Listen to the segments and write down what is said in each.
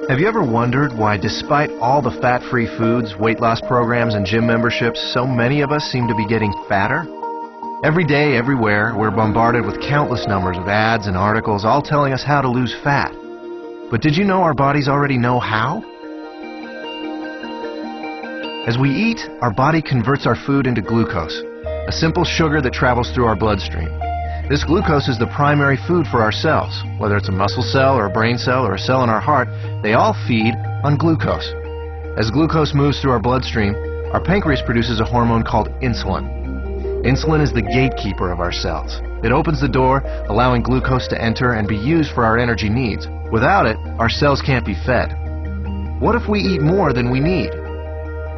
Have you ever wondered why, despite all the fat-free foods, weight loss programs, and gym memberships, so many of us seem to be getting fatter? Every day, everywhere, we're bombarded with countless numbers of ads and articles all telling us how to lose fat. But did you know our bodies already know how? As we eat, our body converts our food into glucose, a simple sugar that travels through our bloodstream. This glucose is the primary food for our cells. Whether it's a muscle cell or a brain cell or a cell in our heart, they all feed on glucose. As glucose moves through our bloodstream, our pancreas produces a hormone called insulin. Insulin is the gatekeeper of our cells. It opens the door, allowing glucose to enter and be used for our energy needs. Without it, our cells can't be fed. What if we eat more than we need?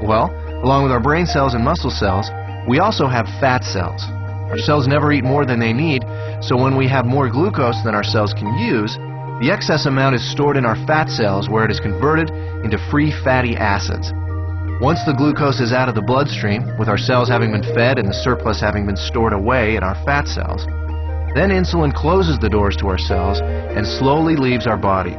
Well, along with our brain cells and muscle cells, we also have fat cells. Our cells never eat more than they need, so when we have more glucose than our cells can use, the excess amount is stored in our fat cells where it is converted into free fatty acids. Once the glucose is out of the bloodstream, with our cells having been fed and the surplus having been stored away in our fat cells, then insulin closes the doors to our cells and slowly leaves our body.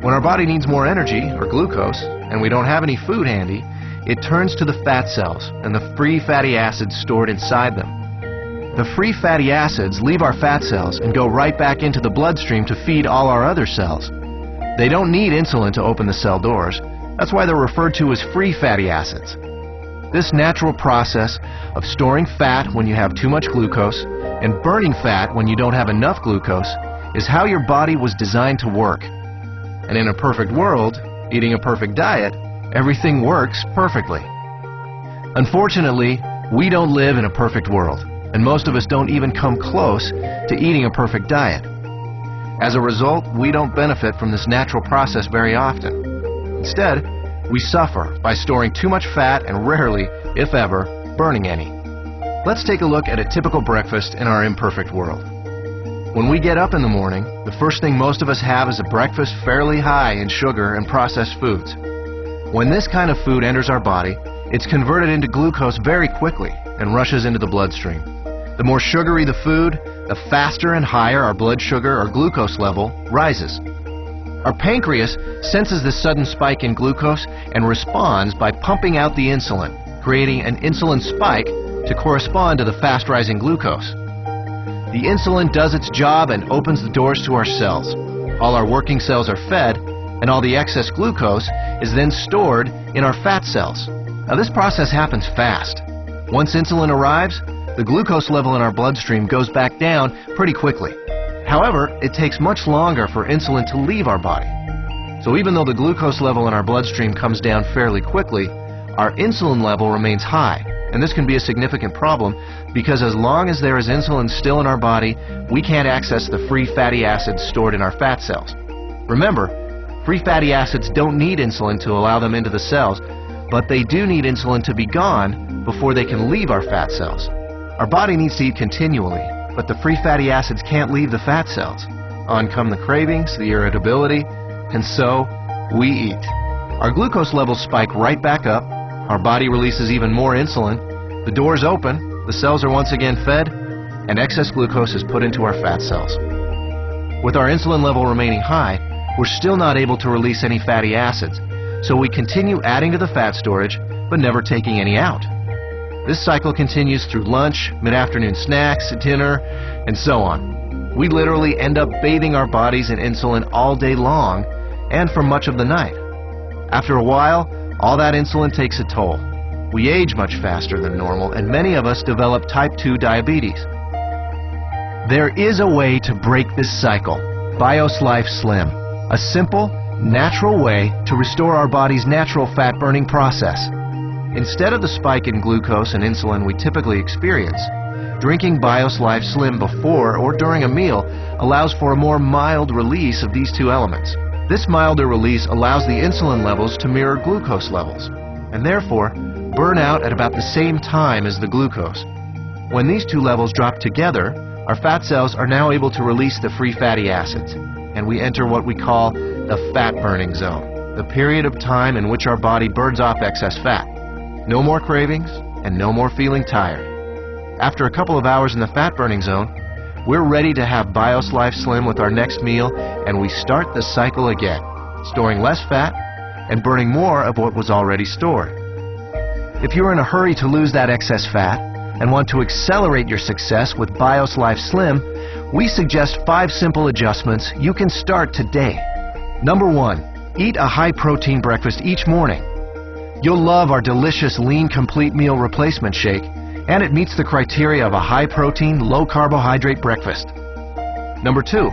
When our body needs more energy, or glucose, and we don't have any food handy, it turns to the fat cells and the free fatty acids stored inside them. The free fatty acids leave our fat cells and go right back into the bloodstream to feed all our other cells. They don't need insulin to open the cell doors. That's why they're referred to as free fatty acids. This natural process of storing fat when you have too much glucose and burning fat when you don't have enough glucose is how your body was designed to work. And in a perfect world, eating a perfect diet, everything works perfectly. Unfortunately, we don't live in a perfect world, and most of us don't even come close to eating a perfect diet. As a result, we don't benefit from this natural process very often. Instead, we suffer by storing too much fat and rarely, if ever, burning any. Let's take a look at a typical breakfast in our imperfect world. When we get up in the morning, the first thing most of us have is a breakfast fairly high in sugar and processed foods. When this kind of food enters our body, it's converted into glucose very quickly and rushes into the bloodstream. The more sugary the food, the faster and higher our blood sugar or glucose level rises. Our pancreas senses this sudden spike in glucose and responds by pumping out the insulin, creating an insulin spike to correspond to the fast-rising glucose. The insulin does its job and opens the doors to our cells. All our working cells are fed, and all the excess glucose is then stored in our fat cells. Now, this process happens fast. Once insulin arrives, the glucose level in our bloodstream goes back down pretty quickly. However, it takes much longer for insulin to leave our body. So even though the glucose level in our bloodstream comes down fairly quickly, our insulin level remains high. And this can be a significant problem because as long as there is insulin still in our body, we can't access the free fatty acids stored in our fat cells. Remember, free fatty acids don't need insulin to allow them into the cells, but they do need insulin to be gone before they can leave our fat cells. Our body needs to eat continually, but the free fatty acids can't leave the fat cells. On come the cravings, the irritability, and so we eat. Our glucose levels spike right back up, our body releases even more insulin, the doors open, the cells are once again fed, and excess glucose is put into our fat cells. With our insulin level remaining high, we're still not able to release any fatty acids, so we continue adding to the fat storage, but never taking any out. This cycle continues through lunch, mid-afternoon snacks, dinner, and so on. We literally end up bathing our bodies in insulin all day long and for much of the night. After a while, all that insulin takes a toll. We age much faster than normal, and many of us develop type 2 diabetes. There is a way to break this cycle. BIOS Life Slim, a simple, natural way to restore our body's natural fat-burning process. Instead of the spike in glucose and insulin we typically experience, drinking BIOS Life Slim before or during a meal allows for a more mild release of these two elements. This milder release allows the insulin levels to mirror glucose levels, and therefore burn out at about the same time as the glucose. When these two levels drop together, our fat cells are now able to release the free fatty acids, and we enter what we call the fat-burning zone, the period of time in which our body burns off excess fat. No more cravings, and no more feeling tired. After a couple of hours in the fat-burning zone, We're ready to have BIOS Life Slim with our next meal, and we start the cycle again, storing less fat and burning more of what was already stored. If you're in a hurry to lose that excess fat and want to accelerate your success with BIOS Life Slim, we suggest 5 simple adjustments you can start today. Number 1, eat a high-protein breakfast each morning. You'll love our delicious Lean Complete Meal Replacement Shake, and it meets the criteria of a high-protein, low-carbohydrate breakfast. Number 2,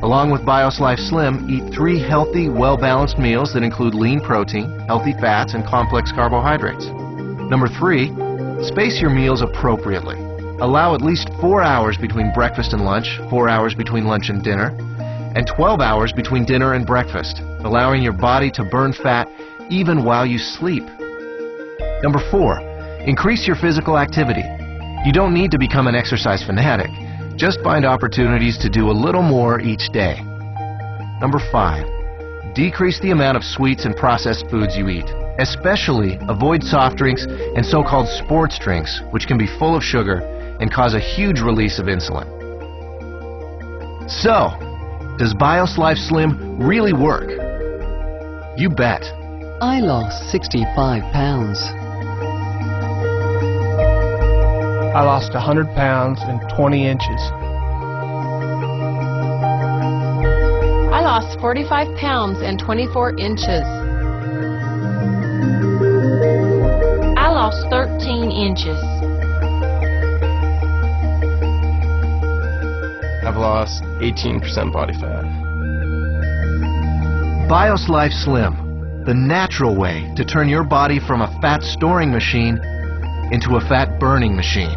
along with BIOS Life Slim, eat 3 healthy, well-balanced meals that include lean protein, healthy fats, and complex carbohydrates. Number 3, space your meals appropriately. Allow at least 4 hours between breakfast and lunch, 4 hours between lunch and dinner, and 12 hours between dinner and breakfast, allowing your body to burn fat even while you sleep. Number 4, increase your physical activity. You don't need to become an exercise fanatic. Just find opportunities to do a little more each day. Number 5, decrease the amount of sweets and processed foods you eat. Especially avoid soft drinks and so-called sports drinks, which can be full of sugar and cause a huge release of insulin. So, does BIOS Life Slim really work? You bet. I lost 65 pounds. I lost 100 pounds and 20 inches. I lost 45 pounds and 24 inches. I lost 13 inches. I've lost 18% body fat. BIOS Life Slim, the natural way to turn your body from a fat storing machine into a fat burning machine.